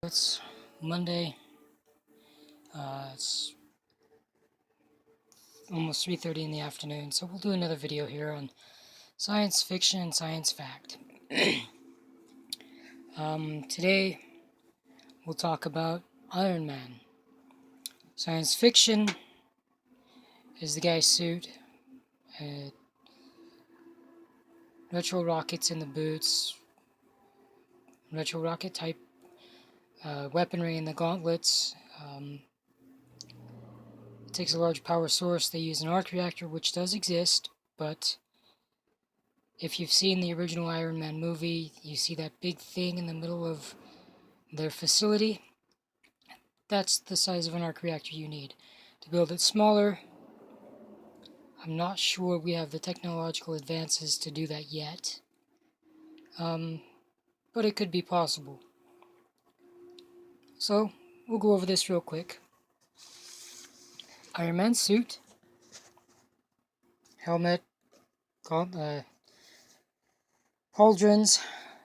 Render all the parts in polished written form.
It's Monday. It's almost 3:30 in the afternoon, so we'll do another video here on science fiction and science fact. Today we'll talk about Iron Man. Science fiction is the guy's suit, retro rockets in the boots, retro rocket type weaponry in the gauntlets. It takes a large power source. They use an arc reactor, which does exist, but if you've seen the original Iron Man movie, you see that big thing in the middle of their facility. That's the size of an arc reactor you need. To build it smaller, I'm not sure we have the technological advances to do that yet. But it could be possible. So, we'll go over this real quick. Iron Man suit, helmet, pauldrons,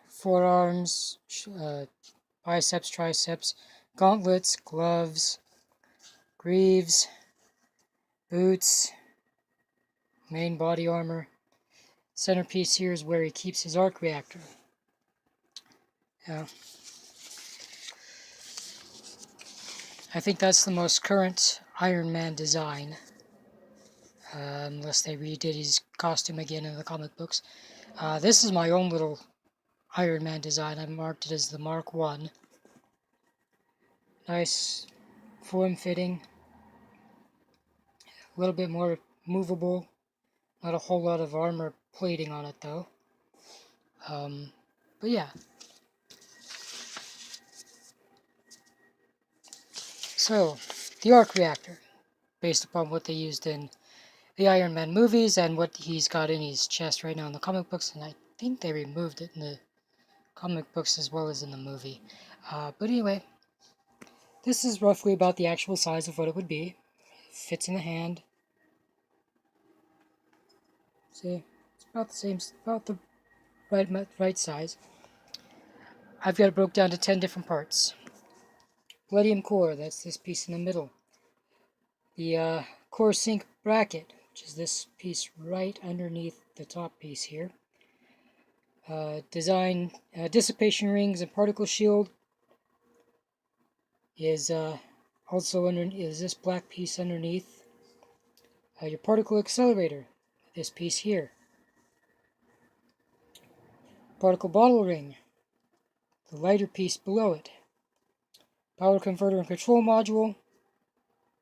forearms, biceps, triceps, gauntlets, gloves, greaves, boots, main body armor. Centerpiece here is where he keeps his arc reactor. I think that's the most current Iron Man design, unless they redid his costume again in the comic books. This is my own little Iron Man design. I marked it as the Mark 1. Nice form-fitting, a little bit more movable, not a whole lot of armor plating on it though. But yeah. So, the arc reactor, based upon what they used in the Iron Man movies and what he's got in his chest right now in the comic books, and I think they removed it in the comic books as well as in the movie. But anyway, this is roughly about the actual size of what it would be. It fits in the hand. See, it's about the same, about the right size. I've got it broke down to 10 different parts. Palladium core, that's this piece in the middle. The core sink bracket, which is this piece right underneath the top piece here. Dissipation rings and particle shield is also is this black piece underneath. Your particle accelerator, this piece here. Particle bottle ring, the lighter piece below it. Power converter and control module,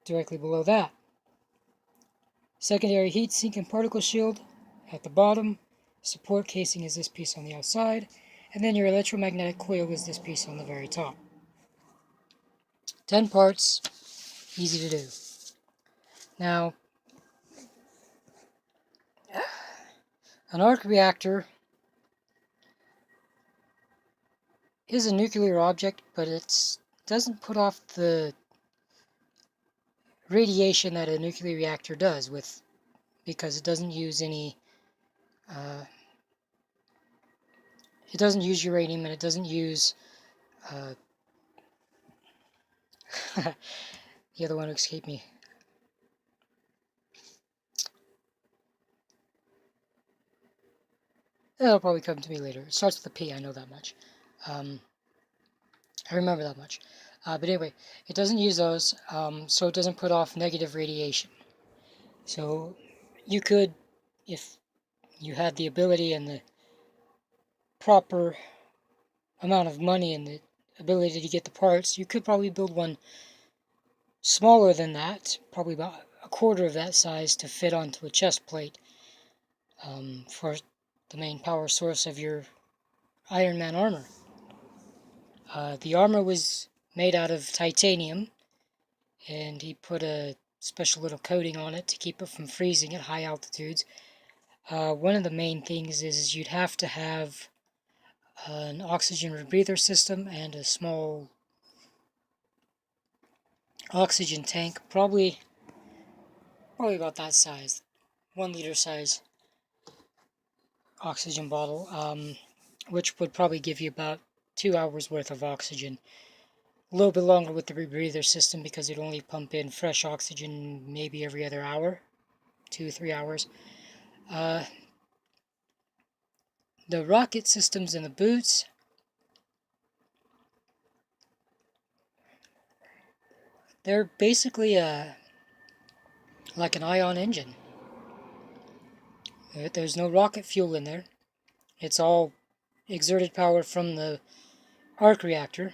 directly below that. Secondary heat sink and particle shield at the bottom. Support casing is this piece on the outside. And then your electromagnetic coil is this piece on the very top. 10 parts, easy to do. Now, an arc reactor is a nuclear object, but it doesn't put off the radiation that a nuclear reactor does, because it doesn't use any it doesn't use uranium, and it doesn't use the other one escaped me. That'll probably come to me later. It starts with a P, I know that much. I remember that much. But anyway, it doesn't use those, so it doesn't put off negative radiation. So you could, if you had the ability and the proper amount of money and the ability to get the parts, you could probably build one smaller than that, probably about a quarter of that size, to fit onto a chest plate for the main power source of your Iron Man armor. The armor was made out of titanium, and he put a special little coating on it to keep it from freezing at high altitudes. One of the main things is you'd have to have an oxygen rebreather system and a small oxygen tank, probably about that size, 1 liter size oxygen bottle, which would probably give you about 2 hours worth of oxygen. a little bit longer with the rebreather system because it only pump in fresh oxygen maybe every other hour, 2 3 hours. Uh, the rocket systems in the boots, they're basically like an ion engine. There's no rocket fuel in there. It's all exerted power from the arc reactor.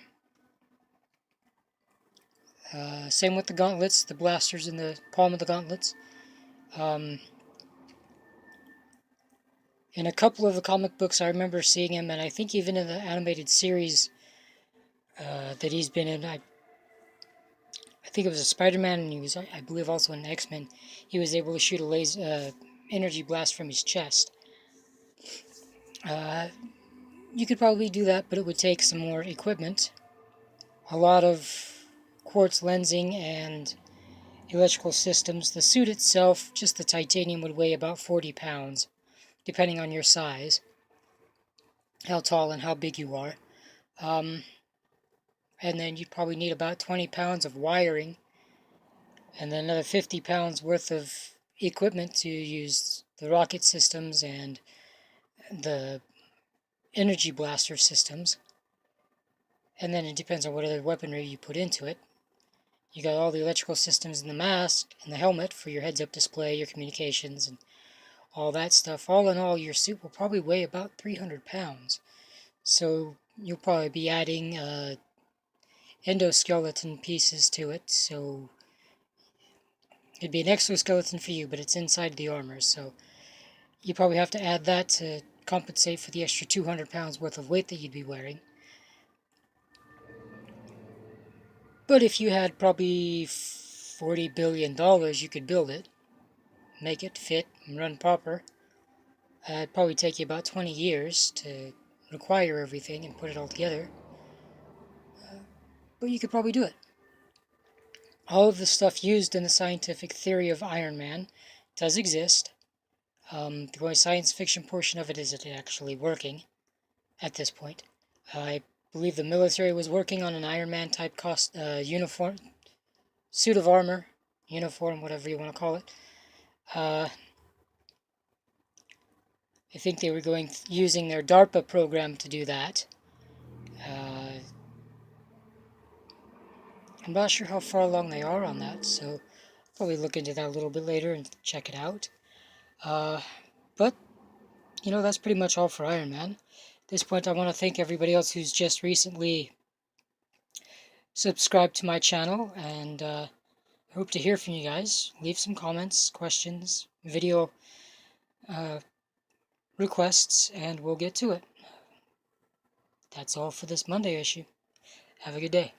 Same with the gauntlets, the blasters in the palm of the gauntlets. Um, in a couple of the comic books, I remember seeing him, and I think even in the animated series that he's been in, I think it was a Spider-Man, and he was, I believe, also in X-Men. He was able to shoot a laser energy blast from his chest. Uh, you could probably do that, but it would take some more equipment, a lot of quartz lensing and electrical systems. The suit itself, just the titanium, would weigh about 40 pounds, depending on your size, how tall and how big you are. Um, and then you'd probably need about 20 pounds of wiring, and then another 50 pounds worth of equipment to use the rocket systems and the energy blaster systems. And then it depends on what other weaponry you put into it. You got all the electrical systems in the mask and the helmet for your heads-up display, your communications, and all that stuff. All in all, your suit will probably weigh about 300 pounds. So you'll probably be adding endoskeleton pieces to it. So it'd be an exoskeleton for you, but it's inside the armor. So you probably have to add that to compensate for the extra 200 pounds worth of weight that you'd be wearing. But if you had probably $40 billion, you could build it, make it fit, and run proper. It'd probably take you about 20 years to require everything and put it all together. But you could probably do it. All of the stuff used in the scientific theory of Iron Man does exist. The only science fiction portion of it is it actually working at this point. I believe the military was working on an Iron Man type uniform, suit of armor, uniform, whatever you want to call it. I think they were using their DARPA program to do that. I'm not sure how far along they are on that, so I'll probably look into that a little bit later and check it out. But, that's pretty much all for Iron Man. At this point, I want to thank everybody else who's just recently subscribed to my channel, and I hope to hear from you guys. Leave some comments, questions, video requests, and we'll get to it. That's all for this Monday issue. Have a good day.